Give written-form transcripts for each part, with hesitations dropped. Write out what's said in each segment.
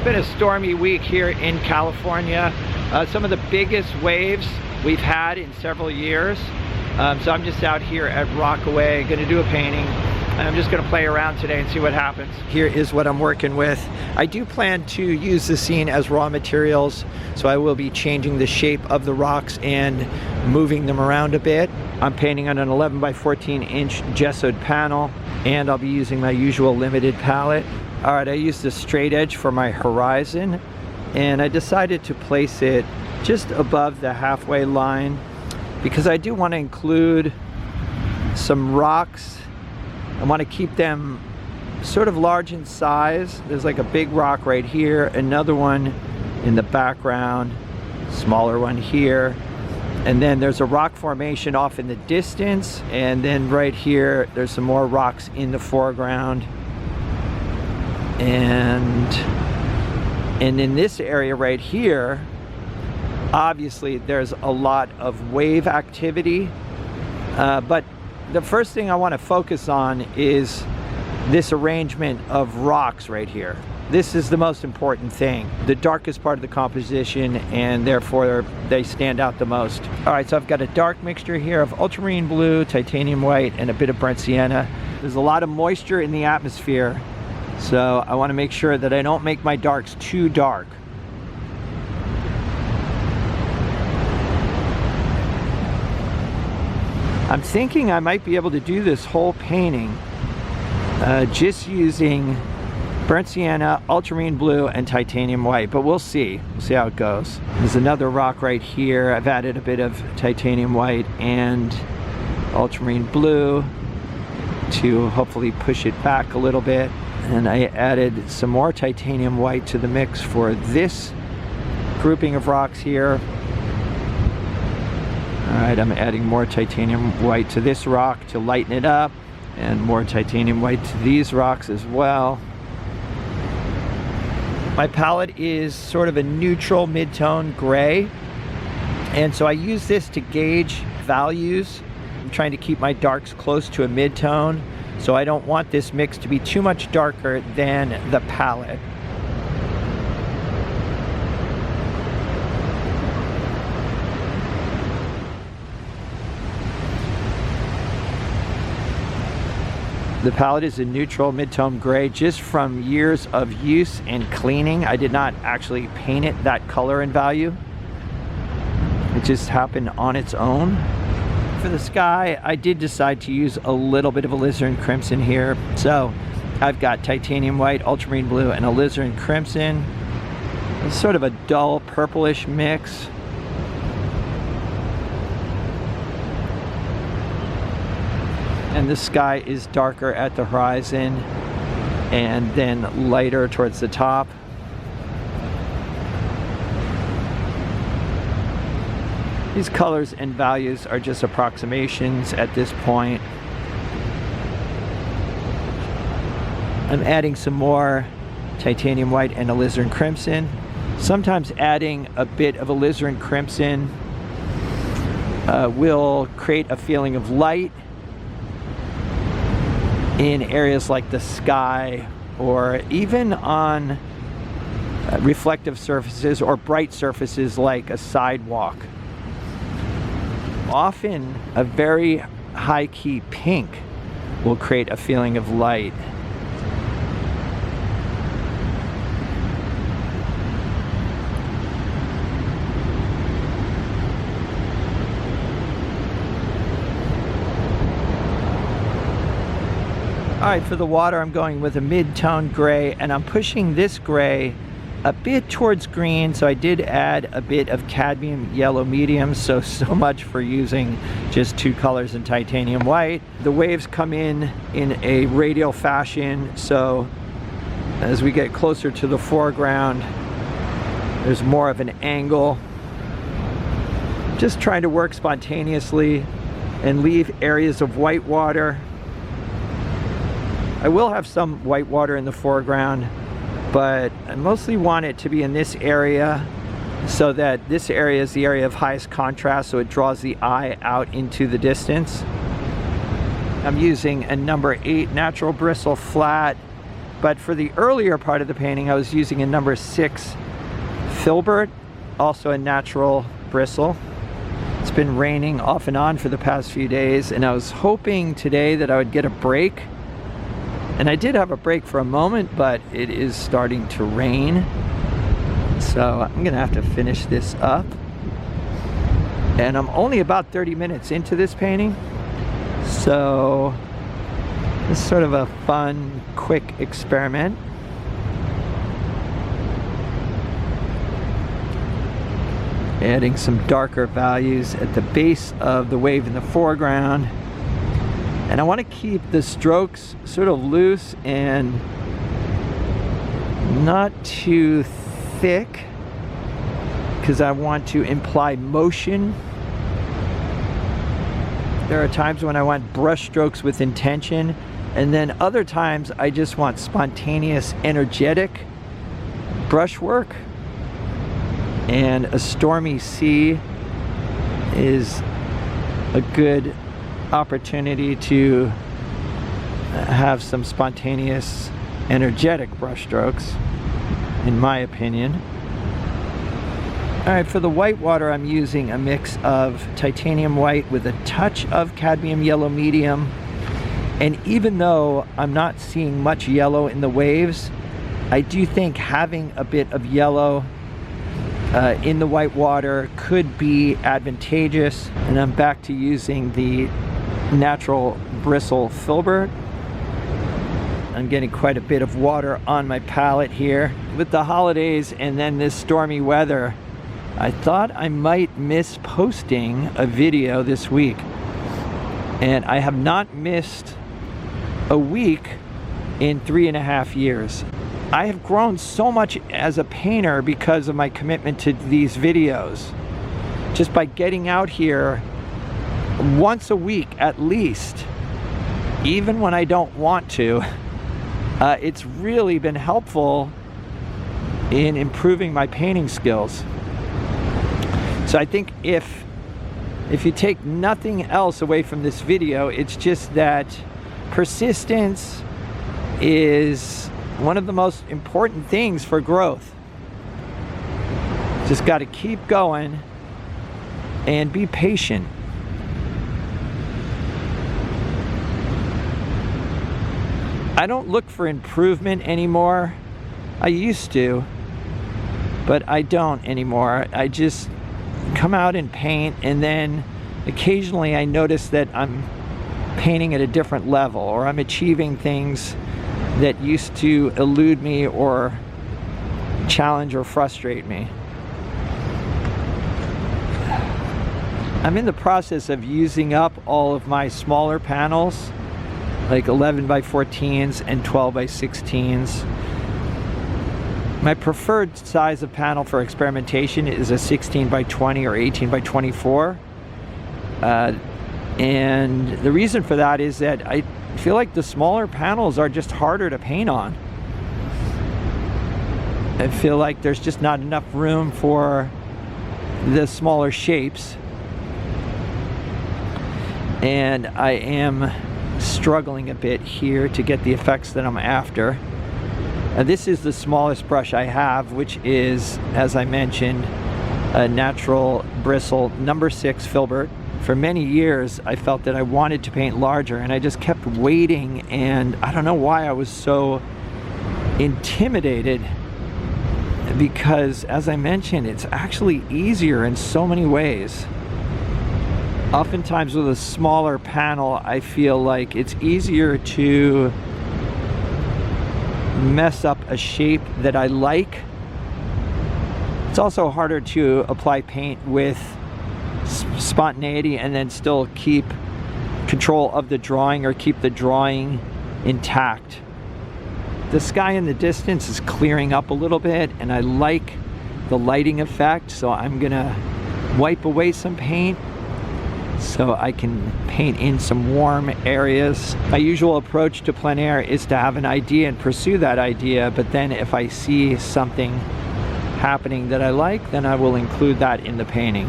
been a stormy week here in California. Some of the biggest waves we've had in several years. So I'm just out here at Rockaway, going to do a painting. And I'm just going to play around today and see what happens. Here is what I'm working with. I do plan to use the scene as raw materials, so I will be changing the shape of the rocks and moving them around a bit. I'm painting on an 11 by 14 inch gessoed panel, and I'll be using my usual limited palette. All right, I used a straight edge for my horizon, and I decided to place it just above the halfway line because I do want to include some rocks. I want to keep them sort of large in size. There's like a big rock right here, another one in the background, smaller one here, and then there's a rock formation off in the distance, and then right here there's some more rocks in the foreground, and in this area right here, obviously there's a lot of wave activity, but the first thing I want to focus on is this arrangement of rocks right here. This is the most important thing, the darkest part of the composition, and therefore they stand out the most. All right, so I've got a dark mixture here of ultramarine blue, titanium white, and a bit of burnt sienna. There's a lot of moisture in the atmosphere, so I want to make sure that I don't make my darks too dark. I'm thinking I might be able to do this whole painting just using burnt sienna, ultramarine blue, and titanium white, but we'll see. We'll see how it goes. There's another rock right here. I've added a bit of titanium white and ultramarine blue to hopefully push it back a little bit. And I added some more titanium white to the mix for this grouping of rocks here. Alright, I'm adding more titanium white to this rock to lighten it up, and more titanium white to these rocks as well. My palette is sort of a neutral mid-tone gray, and so I use this to gauge values. I'm trying to keep my darks close to a mid-tone, so I don't want this mix to be too much darker than the palette. The palette is a neutral mid-tone gray just from years of use and cleaning. I did not actually paint it that color and value. It just happened on its own. For the sky, I did decide to use a little bit of alizarin crimson here. So I've got titanium white, ultramarine blue, and alizarin crimson. It's sort of a dull purplish mix. And the sky is darker at the horizon and then lighter towards the top. These colors and values are just approximations at this point. I'm adding some more titanium white and alizarin crimson. Sometimes adding a bit of alizarin crimson will create a feeling of light in areas like the sky, or even on reflective surfaces or bright surfaces like a sidewalk. Often a very high-key pink will create a feeling of light. All right, for the water, I'm going with a mid-tone gray, and I'm pushing this gray a bit towards green, so I did add a bit of cadmium yellow medium, so much for using just two colors in titanium white. The waves come in a radial fashion, so as we get closer to the foreground, there's more of an angle. Just trying to work spontaneously and leave areas of white water. I will have some white water in the foreground, but I mostly want it to be in this area so that this area is the area of highest contrast, so it draws the eye out into the distance. I'm using a number 8 natural bristle flat But for the earlier part of the painting, I was using a number 6 filbert, also a natural bristle. It's been raining off and on for the past few days, and I was hoping today that I would get a break. And I did have a break for a moment, but it is starting to rain. So I'm gonna have to finish this up. And I'm only about 30 minutes into this painting. So it's sort of a fun, quick experiment. Adding some darker values at the base of the wave in the foreground. And I want to keep the strokes sort of loose and not too thick, because I want to imply motion. There are times when I want brush strokes with intention, and then other times I just want spontaneous, energetic brushwork. And a stormy sea is a good opportunity to have some spontaneous, energetic brush strokes, in my opinion. All right, for the white water, I'm using a mix of titanium white with a touch of cadmium yellow medium. And even though I'm not seeing much yellow in the waves, I do think having a bit of yellow in the white water could be advantageous. And I'm back to using the natural bristle filbert. I'm getting quite a bit of water on my palette here. With the holidays and then this stormy weather, I thought I might miss posting a video this week. And I have not missed a week in 3.5 years. I have grown so much as a painter because of my commitment to these videos. Just by getting out here once a week at least, even when I don't want to, it's really been helpful in improving my painting skills. So I think if you take nothing else away from this video, it's just that persistence is one of the most important things for growth. Just got to keep going and be patient. I don't look for improvement anymore. I used to, but I don't anymore. I just come out and paint, and then occasionally I notice that I'm painting at a different level, or I'm achieving things that used to elude me or challenge or frustrate me. I'm in the process of using up all of my smaller panels, like 11 by 14s and 12 by 16s. My preferred size of panel for experimentation is a 16 by 20 or 18 by 24. And the reason for that is that I feel like the smaller panels are just harder to paint on. I feel like there's just not enough room for the smaller shapes. And I am struggling a bit here to get the effects that I'm after. This is the smallest brush I have, which is, as I mentioned, a natural bristle number 6 filbert. For many years, I felt that I wanted to paint larger, and I just kept waiting, and I don't know why I was so intimidated, because, as I mentioned, it's actually easier in so many ways. Oftentimes with a smaller panel, I feel like it's easier to mess up a shape that I like. It's also harder to apply paint with spontaneity and then still keep control of the drawing or keep the drawing intact. The sky in the distance is clearing up a little bit, and I like the lighting effect, so I'm gonna wipe away some paint so I can paint in some warm areas. My usual approach to plein air is to have an idea and pursue that idea, but then if I see something happening that I like, then I will include that in the painting.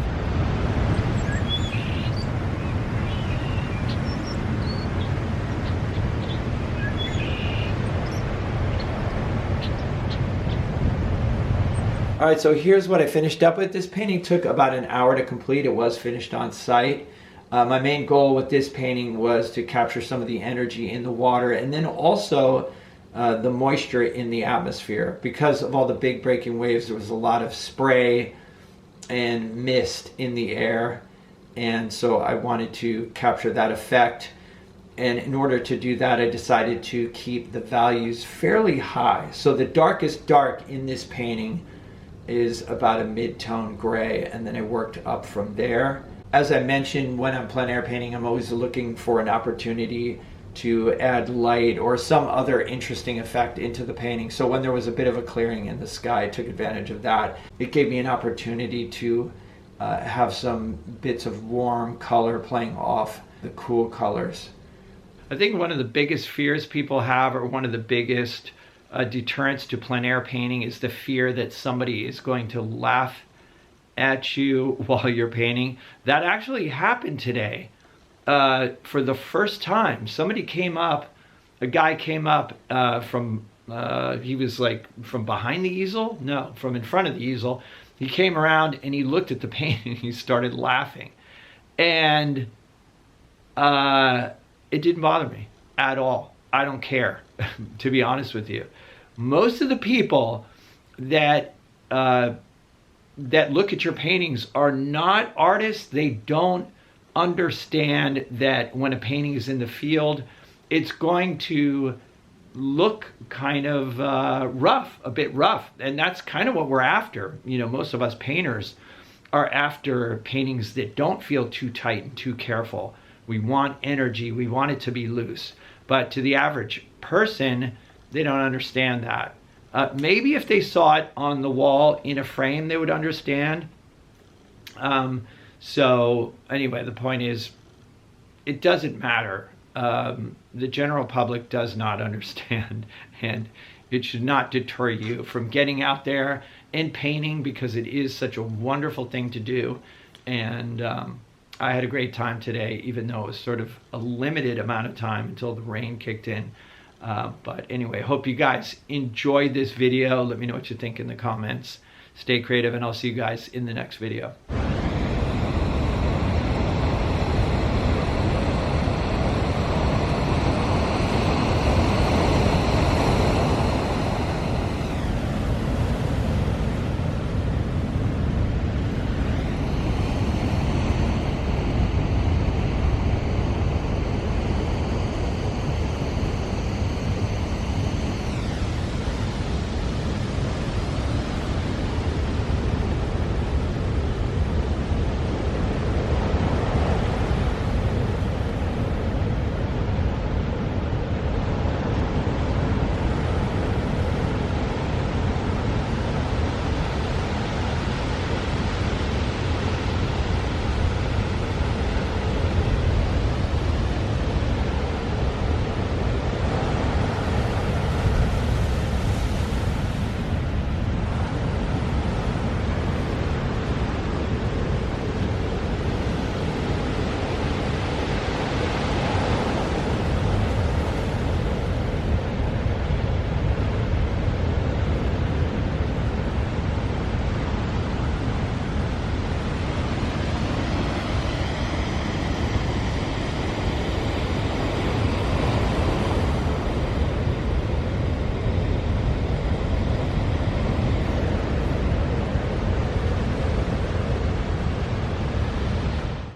All right, so here's what I finished up with. This painting took about an hour to complete. It was finished on site. My main goal with this painting was to capture some of the energy in the water, and then also the moisture in the atmosphere. Because of all the big breaking waves, there was a lot of spray and mist in the air, and so I wanted to capture that effect. And in order to do that, I decided to keep the values fairly high. So the darkest dark in this painting is about a mid-tone gray, and then I worked up from there. As I mentioned, when I'm plein air painting, I'm always looking for an opportunity to add light or some other interesting effect into the painting. So when there was a bit of a clearing in the sky, I took advantage of that. It gave me an opportunity to have some bits of warm color playing off the cool colors. I think one of the biggest fears people have, or one of the biggest deterrents to plein air painting, is the fear that somebody is going to laugh at you while you're painting. That actually happened today. For the first time, somebody came up, a guy came up from, he was like from behind the easel? No, from in front of the easel. He came around and he looked at the painting and he started laughing. And it didn't bother me at all. I don't care, to be honest with you. Most of the people that that look at your paintings are not artists. They don't understand that when a painting is in the field, it's going to look kind of rough, a bit rough. And that's kind of what we're after. You know, most of us painters are after paintings that don't feel too tight and too careful. We want energy, we want it to be loose. But to the average person, they don't understand that. Maybe if they saw it on the wall in a frame, they would understand. So anyway, the point is, it doesn't matter. The general public does not understand, and it should not deter you from getting out there and painting, because it is such a wonderful thing to do. And I had a great time today, even though it was sort of a limited amount of time until the rain kicked in. But anyway, hope you guys enjoyed this video. Let me know what you think in the comments. Stay creative, and I'll see you guys in the next video.